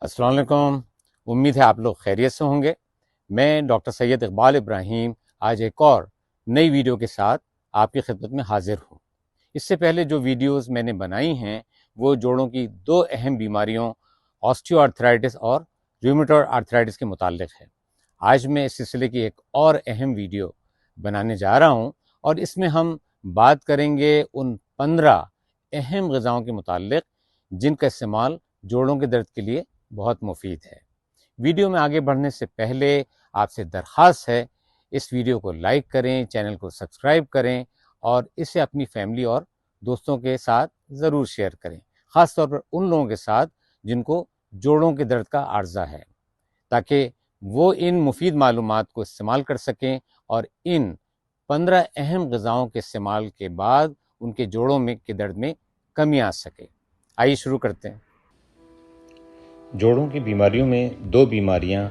अस्सलाम वालेकुम। उम्मीद है आप लोग खैरियत से होंगे। मैं डॉक्टर सैयद इकबाल इब्राहिम आज एक और नई वीडियो के साथ आपकी खिदमत में हाजिर हूँ। इससे पहले जो वीडियोस मैंने बनाई हैं वो जोड़ों की दो अहम बीमारियों ऑस्टियोआर्थराइटिस और रूमेटॉइड आर्थराइटिस के मुताल्लिक है। आज मैं इस सिलसिले की एक और अहम वीडियो बनाने जा रहा हूँ और इसमें हम बात करेंगे उन 15 अहम ग़िज़ाओं के मुताल्लिक जिनका इस्तेमाल जोड़ों के दर्द के लिए बहुत मुफीद है। वीडियो में आगे बढ़ने से पहले आपसे दरख्वास्त है, इस वीडियो को लाइक करें, चैनल को सब्सक्राइब करें और इसे अपनी फैमिली और दोस्तों के साथ ज़रूर शेयर करें, ख़ास तौर पर उन लोगों के साथ जिनको जोड़ों के दर्द का आर्ज़ा है, ताकि वो इन मुफीद मालूमात को इस्तेमाल कर सकें और इन 15 अहम ग़िज़ाओं के इस्तेमाल के बाद उनके जोड़ों में के दर्द में कमी आ सके। आइए शुरू करते हैं। जोड़ों की बीमारियों में दो बीमारियां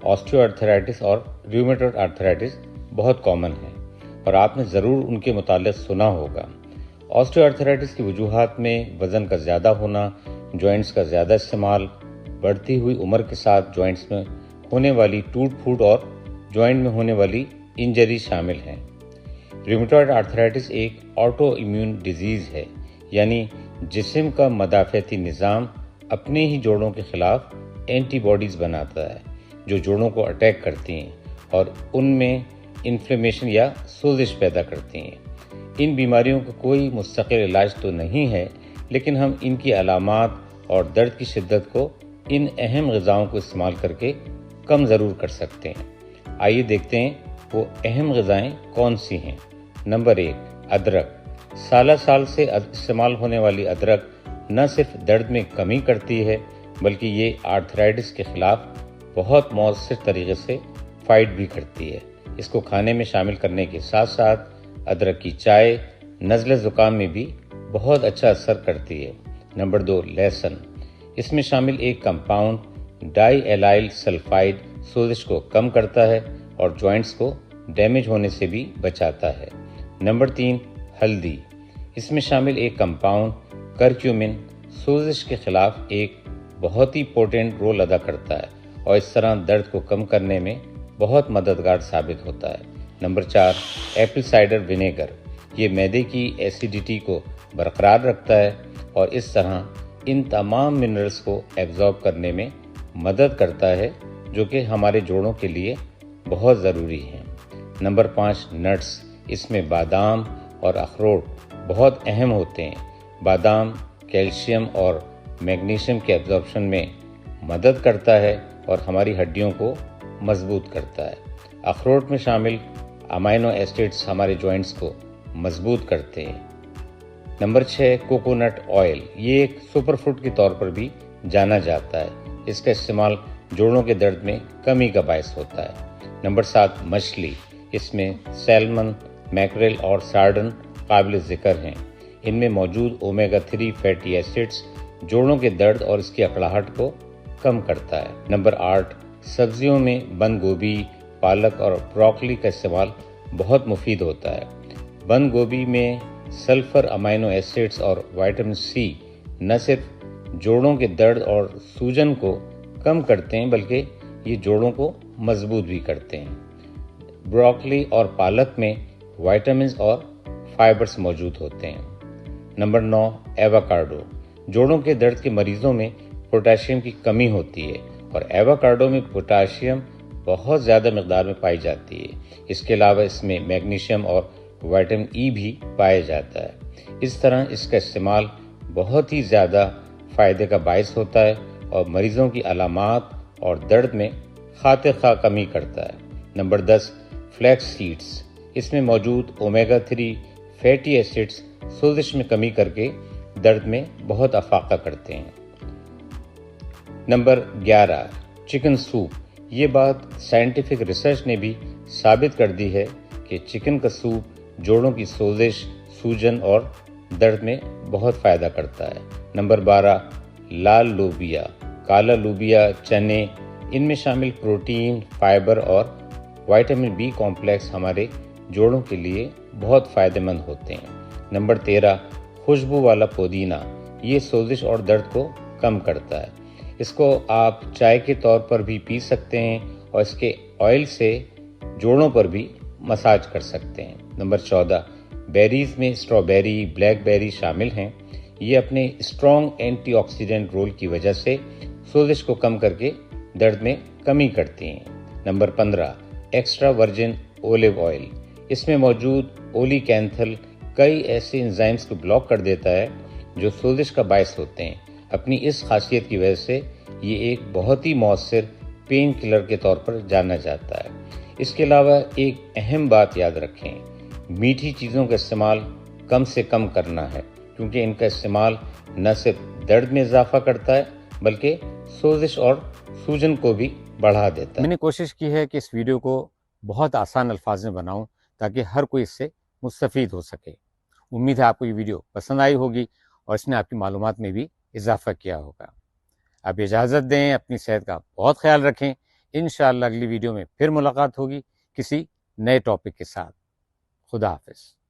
ऑस्टियोआर्थराइटिस और रूमेटॉइड आर्थराइटिस बहुत कॉमन हैं और आपने ज़रूर उनके मुताल्लिक़ सुना होगा। ऑस्टियोआर्थराइटिस की वजूहात में वज़न का ज़्यादा होना, जॉइंट्स का ज़्यादा इस्तेमाल, बढ़ती हुई उम्र के साथ जॉइंट्स में होने वाली टूट फूट और जॉइंट में होने वाली इंजरी शामिल हैं। रूमेटॉइड आर्थराइटिस एक ऑटो इम्यून डिजीज़ है, यानी जिस्म का मदाफ़ती निज़ाम अपने ही जोड़ों के खिलाफ एंटीबॉडीज़ बनाता है जो जोड़ों को अटैक करती हैं और उनमें इन्फ्लेमेशन या सोजिश पैदा करती हैं। इन बीमारियों का कोई मुस्तकिल इलाज तो नहीं है, लेकिन हम इनकी अलामात और दर्द की शिद्दत को इन अहम ग़िज़ाओं को इस्तेमाल करके कम ज़रूर कर सकते हैं। आइए देखते हैं वो अहम ग़िज़ाएँ कौन सी हैं। नंबर 1, अदरक। साल से इस्तेमाल होने वाली अदरक न सिर्फ दर्द में कमी करती है, बल्कि ये आर्थराइटिस के खिलाफ बहुत मौसर तरीके से फाइट भी करती है। इसको खाने में शामिल करने के साथ साथ अदरक की चाय नज़ले ज़ुकाम में भी बहुत अच्छा असर करती है। नंबर 2, लहसुन। इसमें शामिल एक कंपाउंड डाई एलाइल सल्फाइड सोजिश को कम करता है और जॉइंट्स को डैमेज होने से भी बचाता है। नंबर 3, हल्दी। इसमें शामिल एक कंपाउंड करक्यूमिन सोजिश के खिलाफ एक बहुत ही पोटेंट रोल अदा करता है और इस तरह दर्द को कम करने में बहुत मददगार साबित होता है। Number 4, Apple cider vinegar. ये मैदे की एसिडिटी को बरकरार रखता है और इस तरह इन तमाम मिनरल्स को एब्जॉर्ब करने में मदद करता है, जो कि हमारे जोड़ों के लिए बहुत ज़रूरी है। Number 5, nuts. इसमें बादाम और अखरोट बहुत अहम होते हैं। बादाम कैल्शियम और मैग्नीशियम के एब्जॉर्प्शन में मदद करता है और हमारी हड्डियों को मजबूत करता है। अखरोट में शामिल अमाइनो एसिड्स हमारे जॉइंट्स को मजबूत करते हैं। Number 6, coconut oil. ये एक सुपर फूड के तौर पर भी जाना जाता है। इसका इस्तेमाल जोड़ों के दर्द में कमी का बायस होता है। नंबर 7, मछली। इसमें सैल्मन, मैकरेल और सार्डन काबिल ज़िक्र हैं। इनमें मौजूद ओमेगा 3 फैटी एसिड्स जोड़ों के दर्द और इसकी अकड़ाहट को कम करता है। नंबर 8, सब्जियों में बंद गोभी, पालक और ब्रोकली का इस्तेमाल बहुत मुफीद होता है। बंद गोभी में सल्फर, अमाइनो एसिड्स और विटामिन सी न सिर्फ जोड़ों के दर्द और सूजन को कम करते हैं, बल्कि ये जोड़ों को मजबूत भी करते हैं। ब्रोकली और पालक में विटामिन्स और फाइबर्स मौजूद होते हैं। Number 9, avocado. जोड़ों के दर्द के मरीजों में पोटाशियम की कमी होती है और एवोकाडो में पोटाशियम बहुत ज़्यादा मकदार में पाई जाती है। इसके अलावा इसमें मैग्नीशियम और विटामिन ई भी पाया जाता है। इस तरह इसका इस्तेमाल बहुत ही ज़्यादा फ़ायदे का बायस होता है और मरीज़ों की अलामात और दर्द में खाते खा कमी करता है। Number 10, flax seeds. इसमें मौजूद ओमेगा 3 फैटी एसिड्स सोजिश में कमी करके दर्द में बहुत अफाका करते हैं। Number 11, chicken soup. ये बात साइंटिफिक रिसर्च ने भी साबित कर दी है कि चिकन का सूप जोड़ों की सोजिश, सूजन और दर्द में बहुत फ़ायदा करता है। नंबर 12, लाल लोबिया, काला लोबिया, चने। इनमें शामिल प्रोटीन, फाइबर और विटामिन बी कॉम्प्लेक्स हमारे जोड़ों के लिए बहुत फ़ायदेमंद होते हैं। नंबर 13, खुशबू वाला पुदीना। ये सोजिश और दर्द को कम करता है। اس کو آپ چائے کے طور پر بھی پی سکتے ہیں اور اس کے آئل سے جوڑوں پر بھی مساج کر سکتے ہیں۔ نمبر 14، بیریز میں اسٹرابیری، بلیک بیری شامل ہیں۔ یہ اپنے اسٹرانگ اینٹی آکسیڈنٹ رول کی وجہ سے سوزش کو کم کر کے درد میں کمی کرتی ہیں۔ Number 15، extra virgin olive oil. اس میں موجود اولیکینتھل کئی ایسے انزائمز کو بلاک کر دیتا ہے جو سوزش کا باعث ہوتے ہیں۔ اپنی اس خاصیت کی وجہ سے یہ ایک بہت ہی مؤثر پین کلر کے طور پر جانا جاتا ہے۔ اس کے علاوہ ایک اہم بات یاد رکھیں، میٹھی چیزوں کا استعمال کم سے کم کرنا ہے، کیونکہ ان کا استعمال نہ صرف درد میں اضافہ کرتا ہے بلکہ سوزش اور سوجن کو بھی بڑھا دیتا ہے۔ میں نے کوشش کی ہے کہ اس ویڈیو کو بہت آسان الفاظ میں بناؤں تاکہ ہر کوئی اس سے مستفید ہو سکے۔ امید ہے آپ کو یہ ویڈیو پسند آئی ہوگی اور اس نے آپ کی معلومات میں بھی اضافہ کیا ہوگا۔ اب اجازت دیں، اپنی صحت کا بہت خیال رکھیں۔ انشاءاللہ اگلی ویڈیو میں پھر ملاقات ہوگی کسی نئے ٹاپک کے ساتھ۔ خدا حافظ۔